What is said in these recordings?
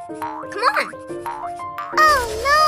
Come on! Oh no!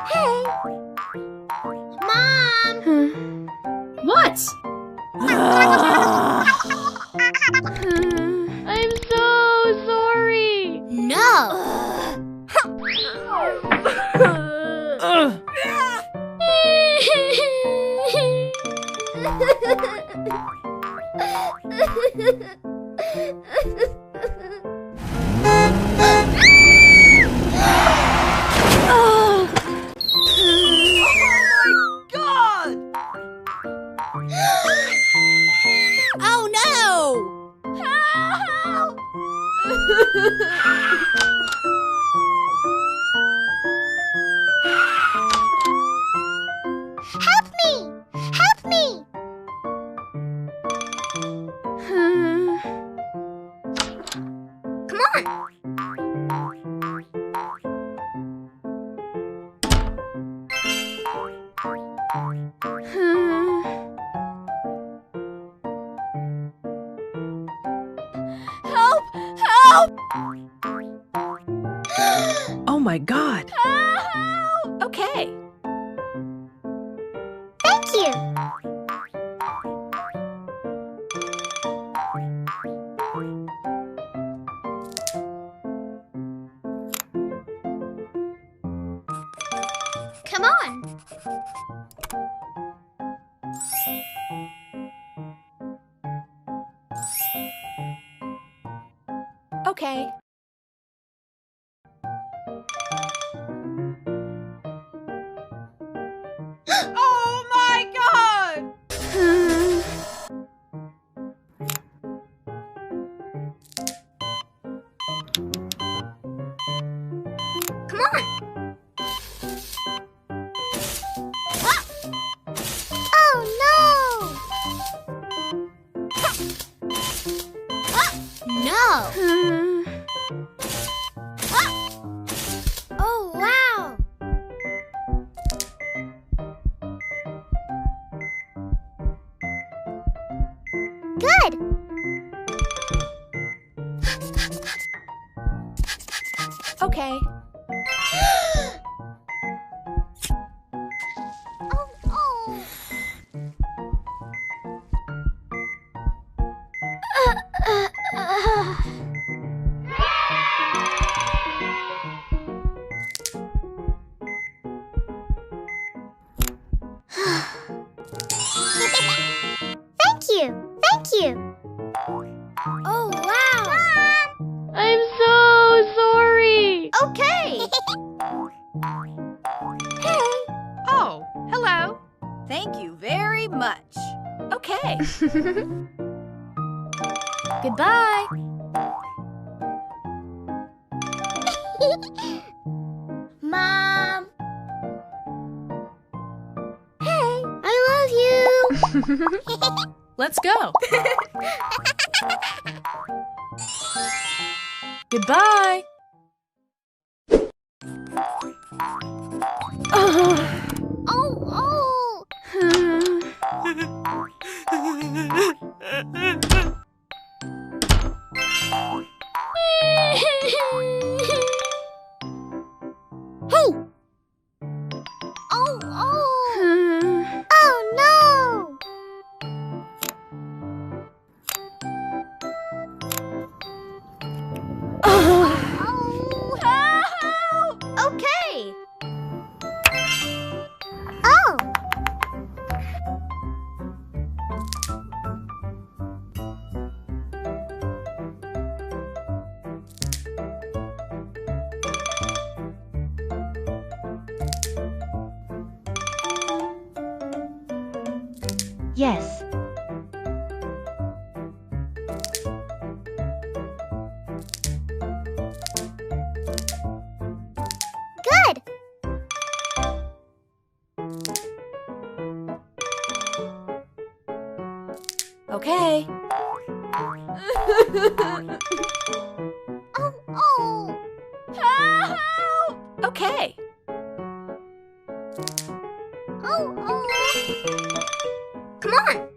Hey! Mom! What? I'm so sorry. No! Oh no! Help! Help me! Help me! Come on! Help! Help! Oh my God. Help! Okay. Thank you. Come on. Okay. Oh my God. Come on. Ah! Oh no! Ah! No! Ah! Oh wow! Good! Okay. Oh. Thank you. Thank you. Oh wow. I'm so sorry. Okay. Hey. Oh, hello. Thank you very much. Okay. Goodbye. Mom. Hey, I love you. Let's go. Goodbye. Oh. Hey. Oh. Oh no. Oh, help! Okay. Oh. Yes. Good. Okay. Oh. Help! Okay. Oh. Come on.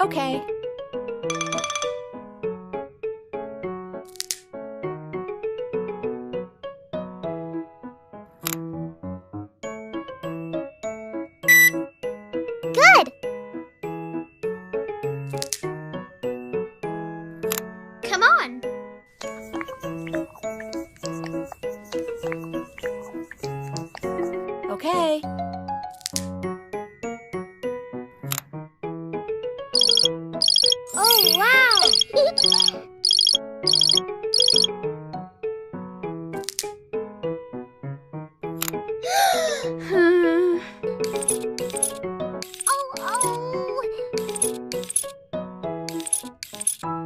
Okay. Good. Come on. Okay. Oh, wow. Oh.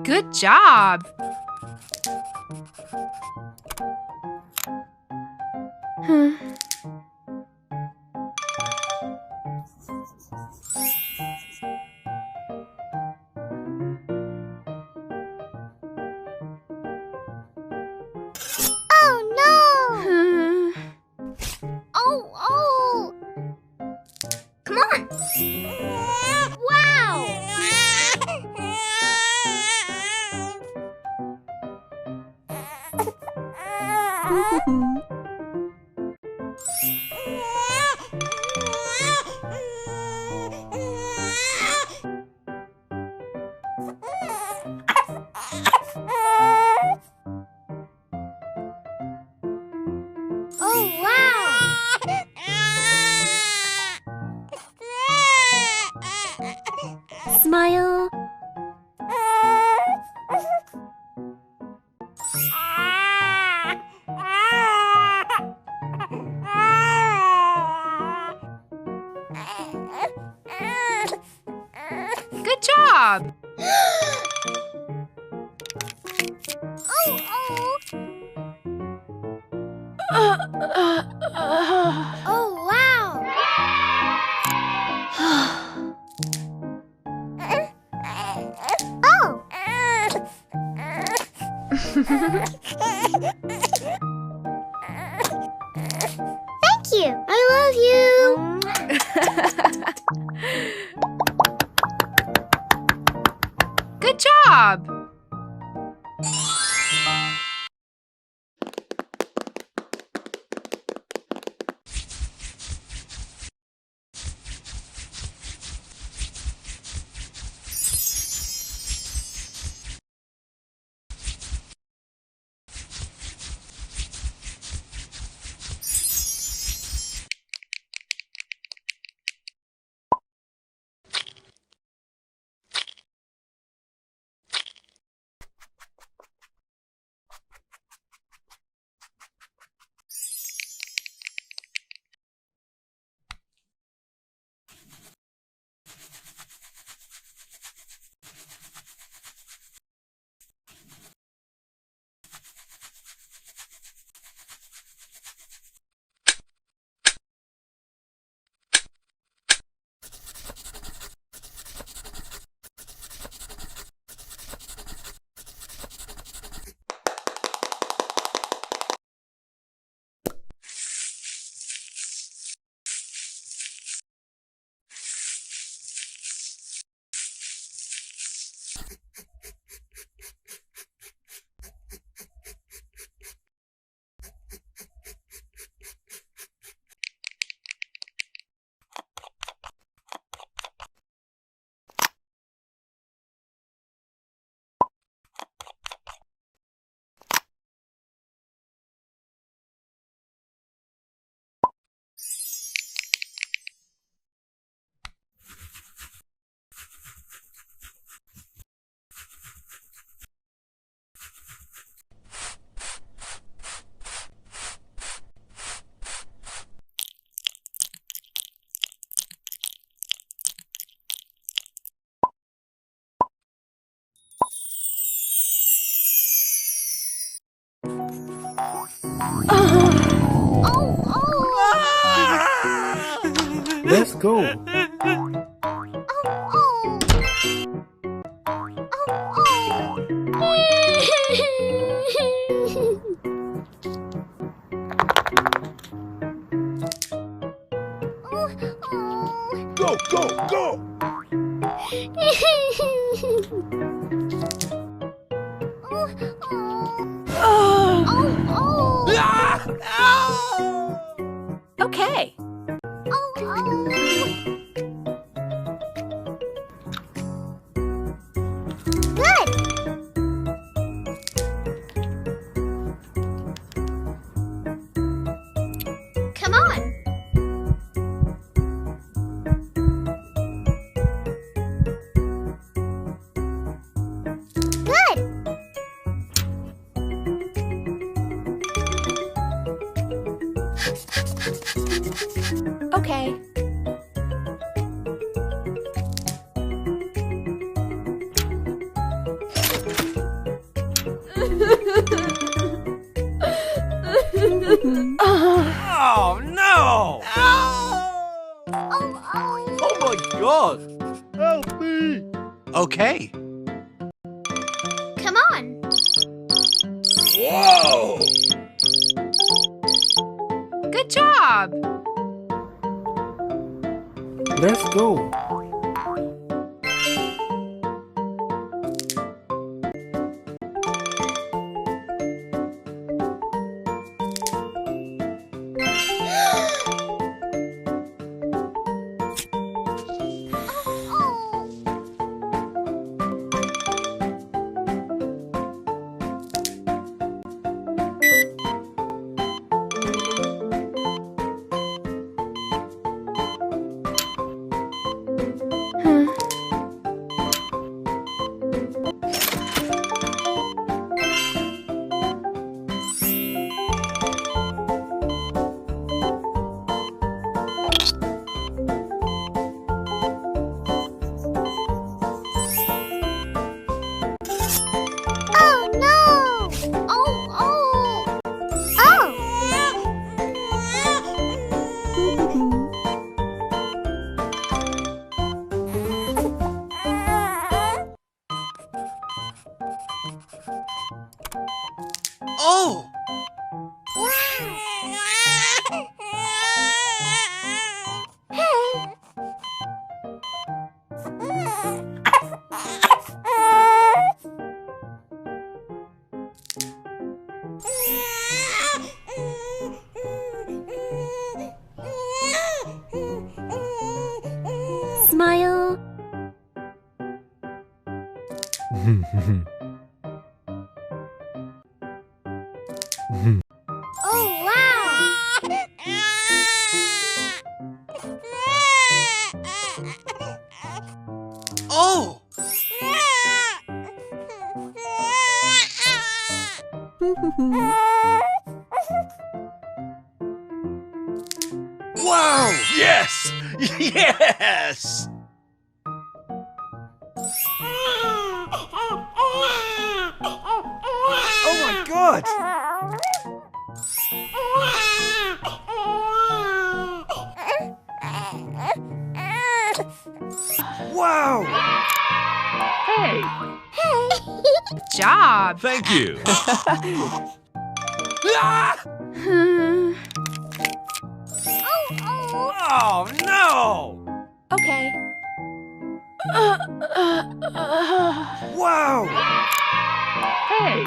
Good job. Oh, no. Oh. Come on. Wow. Oh, wow. Smile. Good job. Oh, wow. Oh. Thank you. I love you. Good job. Let's go. Oh. Okay. Good. Come on. Good. Okay. Oh no! Oh my god! Help me! Okay. Come on. Whoa! Good job. Let's go. Oh no! Oh! Smile. Oh wow! Oh! Wow! Yes! Yes! Oh my god! Wow! Hey. Good job. Thank you! Ah! Oh no! Okay. Wow! Hey.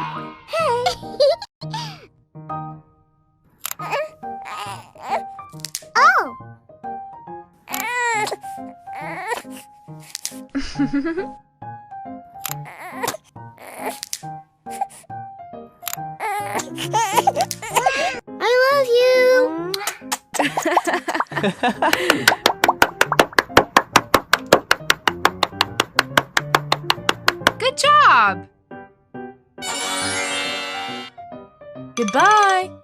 Oh! I love you! Good job. Goodbye.